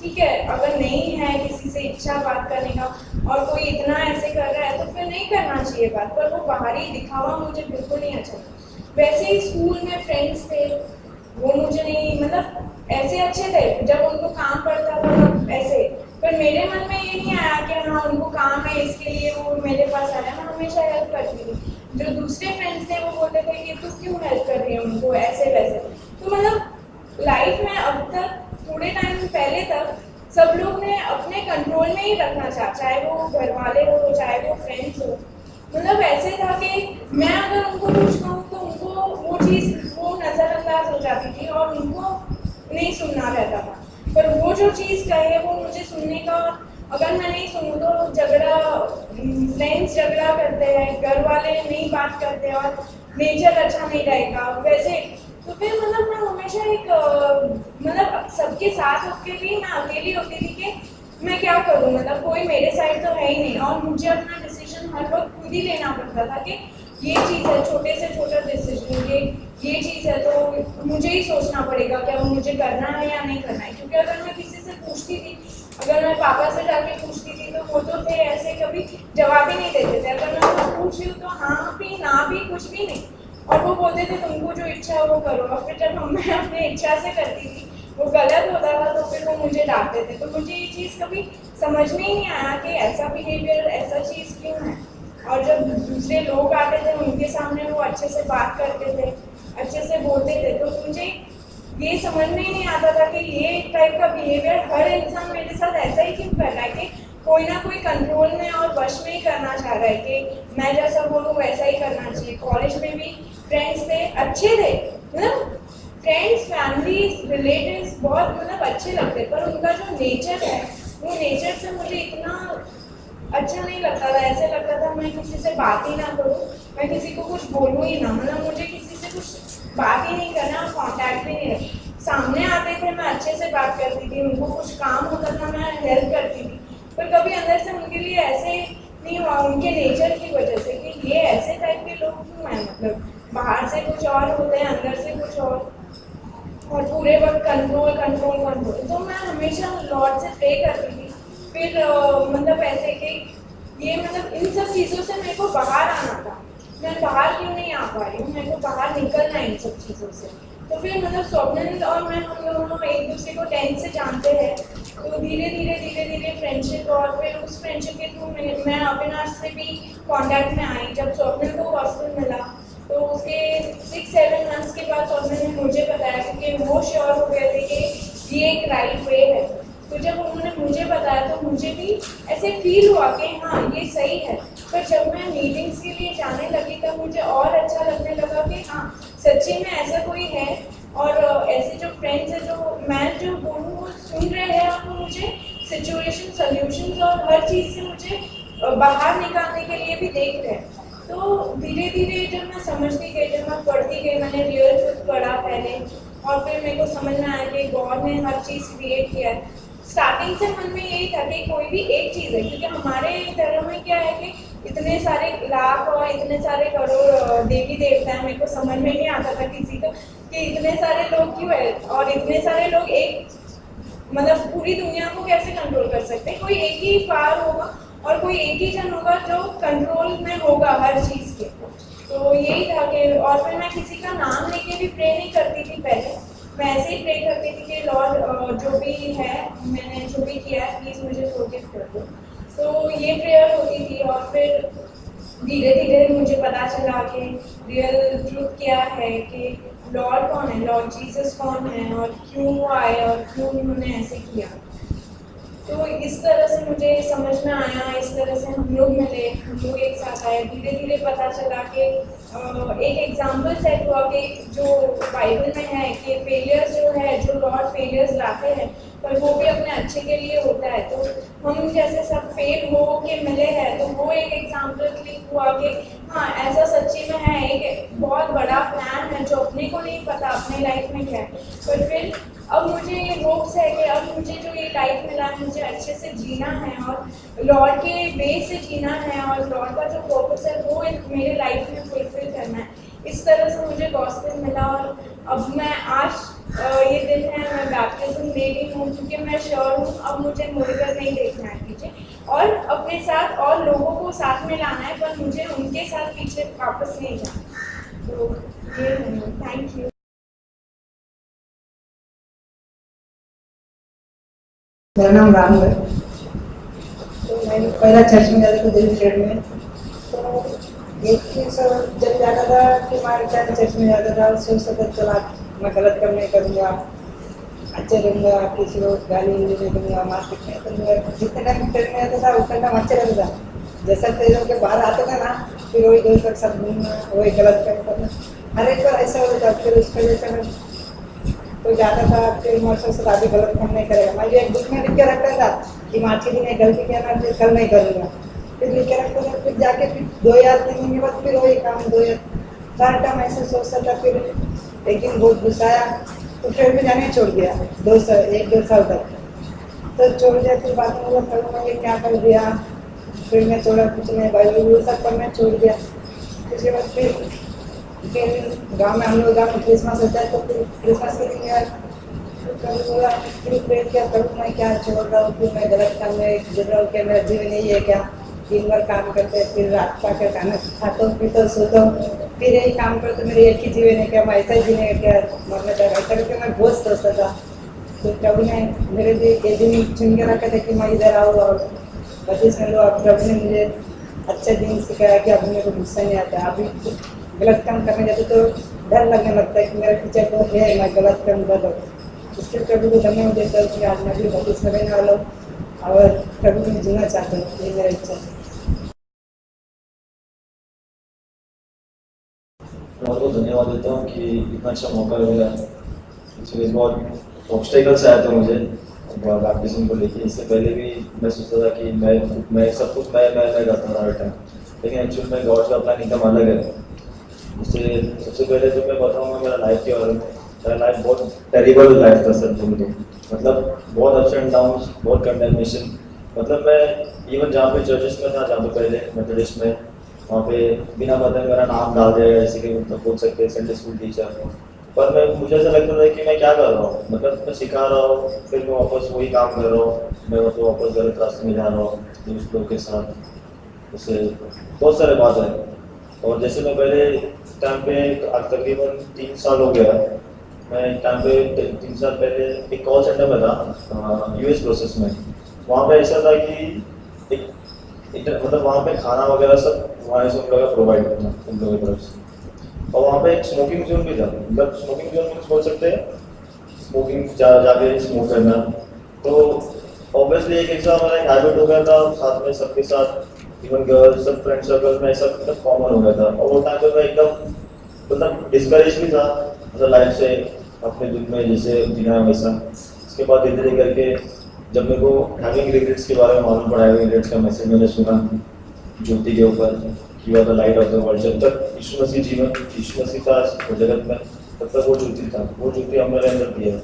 ठीक है, अगर नहीं है किसी से इच्छा बात करने का और कोई इतना ऐसे कर रहा है तो फिर नहीं करना चाहिए बात, पर वो बाहरी दिखावा मुझे बिल्कुल नहीं अच्छा लगता। वैसे ही स्कूल में फ्रेंड्स थे, वो मुझे नहीं, मतलब ऐसे अच्छे थे, जब उनको काम पड़ता था ऐसे, पर मेरे मन में ये नहीं आया कि हाँ उनको काम है इसके लिए वो मेरे पास आ रहा है। मैं हमेशा हेल्प करती थी। जो दूसरे फ्रेंड्स थे वो बोलते थे कि तू क्यों हेल्प कर रही है उनको, ऐसे वैसे। तो मतलब लाइफ में अब तक थोड़े टाइम पहले तक सब लोग ने अपने कंट्रोल में ही रखना चाहे वो घर वाले हो चाहे वो फ्रेंड्स हो। मतलब ऐसे था कि मैं अगर उनको कुछ कहूँ तो उनको वो चीज़ वो नज़रअंदाज हो जाती थी और उनको नहीं सुनना रहता था। पर वो जो चीज़ कहे वो मुझे सुनने का, अगर मैं नहीं सुनूँ तो झगड़ा, फ्रेंड्स झगड़ा करते हैं, घर वाले नहीं बात करते और नेचर अच्छा नहीं रहेगा वैसे। तो फिर मतलब मैं हमेशा एक मतलब सबके साथ होके भी मैं अकेली होती थी कि मैं क्या करूँ, मतलब कोई मेरे साइड तो है ही नहीं और मुझे अपना डिसीजन हर वक्त खुद ही लेना पड़ता था कि ये चीज़ है, छोटे से छोटा डिसीजन ये चीज़ है तो मुझे ही सोचना पड़ेगा कि अब मुझे करना है या नहीं करना है। क्योंकि अगर मैं किसी से पूछती थी, अगर मैं पापा से जाके पूछती थी तो वो तो थे ऐसे कभी जवाब ही नहीं देते थे। अगर मैं उनको पूछ रही हूँ तो हाँ भी ना भी कुछ भी नहीं, और वो बोलते थे तुमको जो इच्छा है वो करो। और फिर जब मैं अपनी इच्छा से करती थी वो गलत होता था तो फिर वो मुझे डांटते थे। तो मुझे ये चीज़ कभी समझ में ही नहीं आया कि ऐसा बिहेवियर, ऐसा चीज़ क्यों है। और जब दूसरे लोग आते थे उनके सामने वो अच्छे से बात करते थे, अच्छे से बोलते थे, तो मुझे ये समझ में ही नहीं आता था कि ये एक टाइप का बिहेवियर हर इंसान मेरे साथ ऐसा ही क्यों कर रहा है कि कोई ना कोई कंट्रोल में और वश में ही करना चाह रहा है कि मैं जैसा बोलूँ वैसा ही करना चाहिए। कॉलेज में भी फ्रेंड्स थे, अच्छे थे, मतलब फ्रेंड्स, फैमिलीज, रिलेटिव्स बहुत मतलब अच्छे लगते, पर उनका जो नेचर है वो नेचर से मुझे इतना अच्छा नहीं लगता था। ऐसे लगता था मैं किसी से बात ही ना करूँ, मैं किसी को कुछ बोलूँ ही ना, मतलब मुझे किसी से कुछ बात ही नहीं करना, कॉन्टैक्ट भी नहीं रखना। सामने आते थे मैं अच्छे से बात करती थी, उनको कुछ काम होता था मैं हेल्प करती थी, पर कभी अंदर से उनके लिए ऐसे नहीं हुआ, उनके नेचर की वजह से कि ये ऐसे टाइप के लोग क्यों हैं, मतलब बाहर से कुछ और होते हैं अंदर से कुछ और पूरे वक्त कंट्रोल कंट्रोल कंट्रोल। तो मैं हमेशा लॉर्ड से प्रे करती थी। फिर मतलब ऐसे कि ये मतलब इन सब चीज़ों से मेरे को बाहर आना था, मैं बाहर क्यों नहीं आ पा रही हूँ, मेरे को बाहर निकलना है इन सब चीज़ों से। तो फिर मतलब स्वप्निल और मैं, हम दोनों एक दूसरे को 10th से जानते हैं, तो धीरे धीरे फ्रेंडशिप, और फिर उस फ्रेंडशिप के थ्रू मैं अविनाश से भी कांटेक्ट में आई। जब स्वप्निल को हॉस्टल मिला तो उसके 6-7 मंथ्स के बाद स्वप्निल ने मुझे बताया, क्योंकि वो श्योर हो गए थे कि ये एक राइट वे है। तो जब उन्होंने मुझे बताया तो मुझे भी ऐसे फील हुआ कि हाँ ये सही है। पर जब मैं मीटिंग्स के लिए जाने लगी तब मुझे और अच्छा लगने लगा कि हाँ सच्ची में ऐसा कोई है, और ऐसे जो फ्रेंड्स हैं जो मैं जो बोलूँ वो सुन रहे हैं, और वो मुझे सिचुएशन सॉल्यूशंस और हर चीज़ से मुझे बाहर निकालने के लिए भी देख रहे हैं। तो धीरे धीरे जब मैं समझती गई, जब मैं पढ़ती गई, मैंने रियल ट्रुथ पढ़ा पहले, और फिर मेरे को समझ में आया कि गॉड ने हर चीज़ क्रिएट किया है। स्टार्टिंग से मन में यही था कि कोई भी एक चीज़ है, क्योंकि हमारे धर्म में क्या है कि इतने सारे लाख और इतने सारे करोड़ देवी देवता हैं, मेरे को समझ में नहीं आता था किसी को कि इतने सारे लोग क्यों है, और इतने सारे लोग एक मतलब पूरी दुनिया को कैसे कंट्रोल कर सकते हैं। कोई एक ही पार होगा और कोई एक ही जन होगा जो कंट्रोल में होगा हर चीज़ के। तो यही था कि, और फिर मैं किसी का नाम लेके भी प्रे नहीं करती थी पहले, मैं ऐसे ही प्रे करती थी कि लॉर्ड जो भी है, मैंने जो भी किया है प्लीज़ मुझे फॉरगिव कर दो। तो ये प्रेयर होती थी, और फिर धीरे धीरे मुझे पता चला कि रियल ट्रुथ क्या है, कि लॉर्ड कौन है, लॉर्ड जीसस कौन है, और क्यों वो आए और क्यों उन्होंने ऐसे किया। तो इस तरह से मुझे समझ में आया, इस तरह से हम लोग मिले, हम लोग एक साथ आए। धीरे धीरे पता चला कि एक एग्जाम्पल सेट हुआ कि जो बाइबल में है कि फेलियर्स जो है, जो लॉर्ड फेलियर्स लाते हैं, पर वो भी अपने अच्छे के लिए होता है। तो हम जैसे सब फेल हो के मिले हैं, तो वो एक एग्जाम्पल क्लिक हुआ कि हाँ ऐसा सच्ची में है, एक बहुत बड़ा प्लान है जो अपने को नहीं पता अपने लाइफ में क्या है। पर फिर अब मुझे ये होप्स है कि अब मुझे जो ये लाइफ मिला है मुझे अच्छे से जीना है, और लॉर्ड के वे से जीना है, और लॉर्ड का जो पर्पस है वो मेरे लाइफ में फुलफिल करना है। इस तरह से मुझे गॉस्पेल मिला, और अब मैं आज ये दिन है, मैं बैप्टिज्म ले रही हूँ, क्योंकि मैं श्योर हूँ अब मुझे मुड़कर नहीं देखना है पीछे, और अपने साथ और लोगों को साथ में लाना है, पर मुझे उनके साथ पीछे वापस नहीं जाना। तो ये थैंक यू। मेरा नाम राम है। तो मैं पहला चर्च में जाता था दिल्ली शहर में। तो एक चीज़ जब जाता था कि हमारे क्या चर्च में जाता था, सोचता था चला मैं गलत काम नहीं करूँगा, अच्छे रहूँगा, किसी को गाली नहीं दूंगा, मार्केट में करूँगा। जितने टाइम ट्रेन में रहता था उतना टाइम अच्छा रहता था। जैसा ट्रेन के बाहर आता था ना, फिर वही दोस्त के साथ घूमना, वही गलत काम करना, हर एक बार ऐसा होता था। फिर उसके वजह से मैं तो जाता था, फिर मेरे से आगे गलत काम नहीं करेगा। मैं एक बुक में लिख के रखता था कि मैं अच्छी दिन है, गलती किया ना, फिर कल नहीं करूँगा। फिर लिख के रखता था, फिर जाके फिर 2 या 3 दिन के बाद फिर वही काम 2 या 4 टाइम ऐसे सोचता था। फिर एक दिन बहुत गुस्सा आया तो ट्रेन में जाने छोड़ दिया 1-2 साल तक। तो छोड़ दिया, फिर बाद में बोला कल मैं ये क्या कर दिया, फिर मैं छोड़ा, कुछ नहीं, बाइबल सब पढ़ना छोड़ दिया। उसके बाद फिर गांव में, हम लोग गाँव में क्रिसमस होता है, तो फिर क्रिसमस के दिन यार कभी बोला, फिर प्रेयर क्या करूँ, मैं क्या छोड़ रहा हूँ, फिर मैं गलत काम में जुड़ रहा हूँ, क्या मेरा जीवन यही है क्या? दिन भर काम करते, फिर रात को आकर खाना खाता हूँ, फिर तो सोता हूँ, फिर यही काम करते, मेरे एक ही जीवन है क्या? मैं ऐसा ही जीने का क्या मरने का? ऐसा करके मैं बहुत सोचता था। तो प्रभु ने मेरे लिए ये दिन चुन के रखा था कि मैं इधर आऊँ और 25 में लो। अब प्रभु ने मुझे अच्छा दिन सिखाया कि अब मेरे को गुस्सा नहीं आता। अभी गलत काम करने जाते तो डर लगने लगता है कि मेरा टीचर को है, मैं गलत काम कर रहा हूँ। इसके प्रभु को धन्यवाद देता हूँ कि आज मैं भी 25 में रहने वाला हूँ और प्रभु में जीना चाहता हूँ, ये मेरा इच्छा है। बहुत बहुत धन्यवाद देता हूँ कि इतना अच्छा मौका मिला। इसमें बहुत ऑब्स्टेकल्स आया था मुझे बैप्टिज्म को लेके। इससे पहले भी मैं सोचता था कि मैं सब कुछ मैं करता था हर टाइम, लेकिन एक्चुअली में गॉड का प्लान एकदम अलग है। इससे सबसे पहले जो मैं बताऊँगा मेरा लाइफ के बारे में, मेरा लाइफ बहुत टेरिबल लाइफ था सर। तुम तो मतलब बहुत अप्स एंड डाउन, बहुत कंडेमनेशन। मतलब मैं इवन जहाँ पे चर्चेस में था, जहाँ पे पहले मेथोडिस्ट में, वहाँ पे बिना बताए मेरा नाम डाल दिया, जैसे कि मतलब बोल सकते हैं संडे स्कूल टीचर। पर मैं मुझे ऐसा लगता था कि मैं क्या कर रहा हूँ, मतलब मैं सिखा रहा हूँ, फिर मैं वापस वही काम कर रहा हूँ, मैं मतलब वापस गलत रास्ते में जा रहा हूँ दोस्त लोग के साथ। उससे बहुत सारे बात है। और जैसे मैं पहले टाइम पे तकरीबन 3 साल हो गया, मैं टाइम पे 3 साल पहले एक कॉल सेंटर में था US प्रोसेस में। वहाँ पे ऐसा था कि मतलब वहाँ पे खाना वगैरह सब वहाँ से उन लोगों का प्रोवाइड करना उन लोगों की तरफ से। और वहाँ पे एक स्मोकिंग जोन भी था, मतलब स्मोकिंग जोन में बोल सकते हैं, स्मोकिंग जाके स्मोक करना। तो ऑब्वियसली एक ऐसा हमारा एक हैबिट हो गया था, साथ में सबके साथ इवन गर्ल्स सब फ्रेंड सर्कल में ऐसा मतलब कॉमन हो गया था। और वो टाइम पे मैं एकदम मतलब डिस्करेज भी था मतलब लाइफ से, अपने दुख में जैसे जीना है वैसा। उसके बाद धीरे धीरे करके जब मेरे को हैविंग रिग्रेट्स के बारे में मालूम पड़ा, हैविंग रिग्रेट्स का मैसेज मैंने सुना ज्योति के ऊपर कि वह the light of the world. जब तक यीशु मसीह था जगत में, तब तक वो ज्योति था, वो ज्योति हमारे अंदर थी है।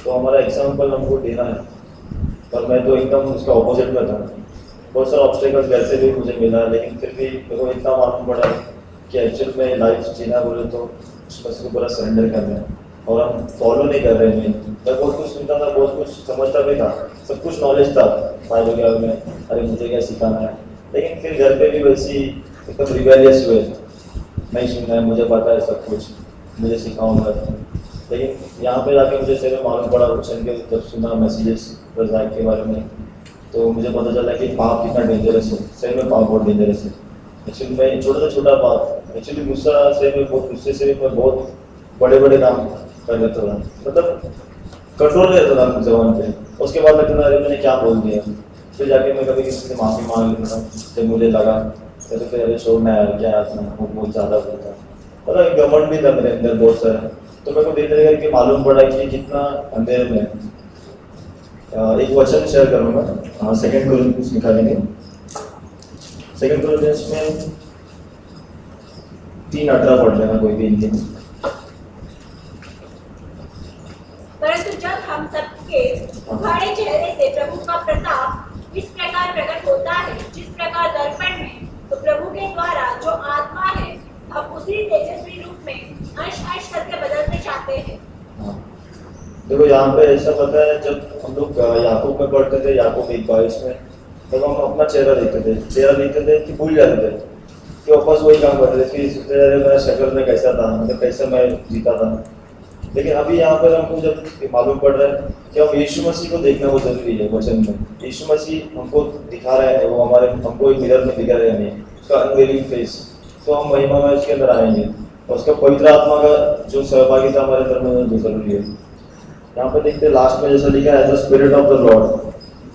तो हमारा एग्जाम्पल हमको देना है। पर मैं तो एकदम उसका ऑपोजिट में था। बहुत सारा ऑब्स्टेकल्स घर से भी मुझे मिला, लेकिन फिर भी मेरे को इतना मालूम पड़ा कि एक्चुअल में लाइफ जीना बोले तो यीशु मसीह को पूरा सरेंडर करना है। और हम फॉलो नहीं कर रहे हैं। मैं बहुत कुछ सुनता था, बहुत कुछ समझता भी था, सब कुछ नॉलेज था बाइबल के बारे में, अरे मुझे क्या सिखाना है। लेकिन फिर घर पे भी वैसी एकदम रिबेलियस हुए, नहीं सुनना है, मुझे पता है सब कुछ, मुझे सिखाऊंगा। लेकिन यहाँ पे जाके मुझे सही में मालूम पड़ा, क्वेश्चन के जब सुना मैसेजेस रजाक के बारे में, तो मुझे पता चला कि पाप कितना डेंजरस है। सही में पाप बहुत डेंजरस है। एक्चुअली मैं छोटा से छोटा बात, एक्चुअली गुस्सा से मैं बहुत गुस्से से मैं बहुत बड़े बड़े काम कर लेता था, मतलब कंट्रोल नहीं रहता था जबान पे। उसके बाद लगता था अरे मैंने क्या बोल दिया। फिर जाके मैं कभी किसी से माफ़ी मांग लेता था जब मुझे लगा, तो फिर अरे छोड़ना यार क्या आता वो बहुत ज़्यादा बोलता। मतलब एक घमंड भी था मेरे अंदर बहुत सारा। तो मेरे को धीरे धीरे करके मालूम पड़ा कि कितना अंधेरे में। एक वचन शेयर करूँगा, 2 कोरिन्थियंस लिखा लेंगे, 2 कोरिन्थियंस में 3:18 पढ़ लेना कोई भी इनके। परंतु जब हम सबके उघाड़े चेहरे से प्रभु का प्रताप इस प्रकार प्रकट होता है, जिस प्रकार दर्पण में, तो प्रभु के द्वारा जो आत्मा है, हम उसी तेजस्वी रूप में अंश अंश करके बदलते जाते हैं। देखो यहाँ पे ऐसा पता है, जब हम लोग याकूब में पढ़ते थे, याकूब 1:22 में, तब हम अपना चेहरा देखते थे कि भूल जाते थे कि वापस वही काम करते थे। फिर सोचते थे मेरा शक्ल में कैसा था, मतलब कैसे मैं जीता था। लेकिन अभी यहाँ पर हमको जब मालूम पड़ रहा है कि हम यीशु मसीह को देखना बहुत जरूरी है। वचन में यीशु मसीह हमको दिखा रहा है, वो हमको एक मिरर में दिखा रहे हैं, उसका अनवेलिंग फेस। तो हम महिमा में उसके अंदर आएंगे, और उसका पवित्र आत्मा का जो सहभागिता हमारे अंदर में जो जरूरी है। यहाँ पे देखते लास्ट में जैसा लिखा है the spirit of the lord,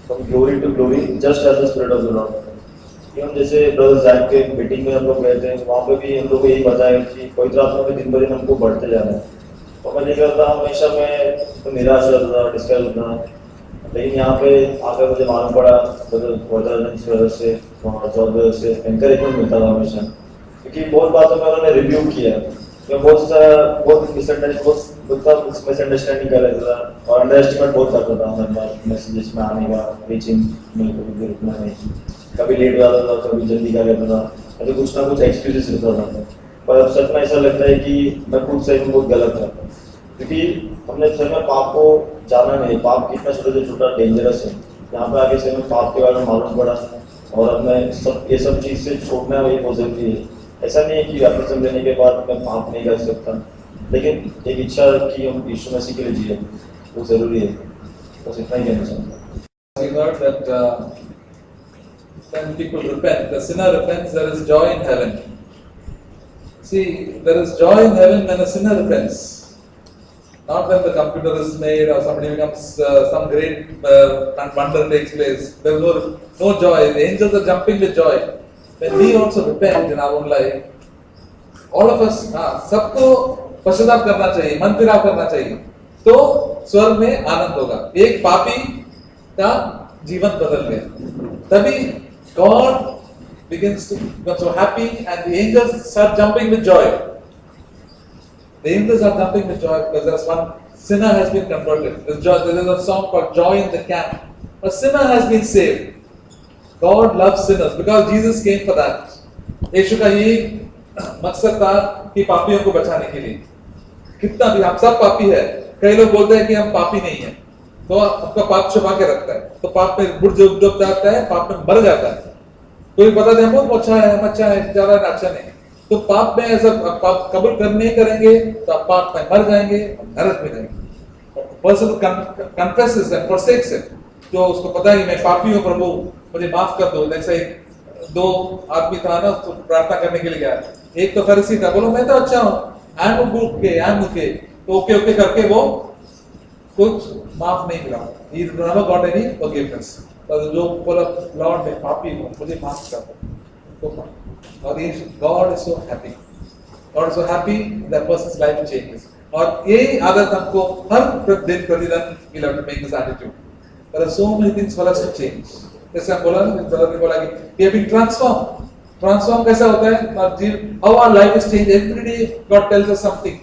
from glory to glory just as the spirit of the lord. हम जैसे ब्रदर जैक के मीटिंग में हम लोग गए थे, वहाँ पे भी हम लोग को यही बताया कि पवित्र आत्मा में दिन ब दिन हमको बढ़ते जाना है। तो मैं देखा था हमेशा मैं तो निराश रहता था, डिस्कस होता, लेकिन यहाँ पे आकर मुझे मालूम पड़ा ब्रदर से वहाँ से एनकरेजमेंट मिलता था हमेशा, क्योंकि बहुत बातों में उन्होंने रिव्यू किया। मैं बहुत मिसअंडरस्टैंडिंग कर लेता था और अंडर एस्टिमेट बहुत करता था हर मैसेजेस में आने का, रीचिंग में कभी रुकना नहीं, कभी लेट हो जाता था, कभी जल्दी कर लेता था, तो कुछ ना कुछ एक्सक्यूजेस रहता था। पर अब सच में ऐसा लगता है कि मैं खुद से बहुत गलत था, क्योंकि हमने सर में पाप को जाना नहीं, पाप कितना छोटा से छोटा डेंजरस है। यहाँ पे आगे से हमें पाप के बारे में मालूम पड़ा और अब मैं ये सब चीज़ से छोड़ना है, वही बहुत जरूरी है। ऐसा नहीं है कि बैप्टिज्म लेने के बाद मैं पाप नहीं कर सकता, लेकिन एक इच्छा कि हम यीशु मसीह के लिए जिए वो जरूरी है। बस इतना ही कहना चाहूँगा। We heard that when people repent, the sinner repents, there is joy in heaven. See, there is joy in heaven when a sinner repents. Not when the computer is made or somebody becomes some great wonder takes place. There is no joy. The angels are jumping with joy. When we also repent in our own life, all of us, सबको पश्चाताप करना चाहिए, मन फिराव करना चाहिए, तो स्वर्ग में आनंद होगा। एक पापी का जीवन बदल गया, तभी God begins to become so happy and the angels start jumping with joy. The angels are jumping with joy because there's one sinner has been converted. There is a song called Joy in the Camp. A sinner has been saved. God loves sinners because Jesus came for that. यीशु का ये मकसद था कि पापियों को बचाने के लिए। कितना भी हम सब पापी है, कई लोग बोलते हैं कि हम पापी नहीं है, तो आपका पाप छुपा के रखता है, तो पाप में बुढ़ जो डूब जाता है, पाप में मर जाता है। कोई बता दे हमको अच्छा है, हम अच्छा है, ज्यादा अच्छा नहीं, तो पाप में ऐसा पाप कबूल कर नहीं करेंगे तो आप पाप में मर जाएंगे, नरक में जाएंगे। Person confesses and forsakes it, जो उसको पता है कि मैं पापी हूँ, प्रभु मुझे माफ कर दो। जैसे दो आदमी था ना, तो प्रार्थना करने के लिए गया, एक तो फरीसी था, बोलो मैं तो अच्छा हूँ, आई एम ओके, तो ओके करके वो कुछ माफ नहीं मिला, he never got any forgiveness। तो जो बोला लॉर्ड मैं पापी हूँ, मुझे माफ कर दो, तो और ये God is so happy, God is so happy that person's life changes। और ये आदत हमको हर दिन प्रतिदिन we'll have to make this attitude। There are so many things for us to change। जैसे हम बोला ना, ब्रदर ने बोला कि we have been transformed। Transform कैसा होता है? How our life is changed every day। God tells us something,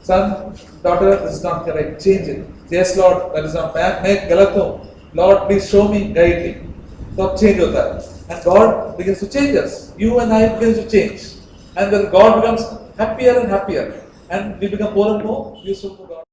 son, daughter, this is not correct, change it। Yes Lord, that is not, मैं गलत हूँ, Lord please show me, guide me। तो अब change होता है, and God begins to change us। You and I begins to change, and then God becomes happier and happier, and we become more and more useful to God।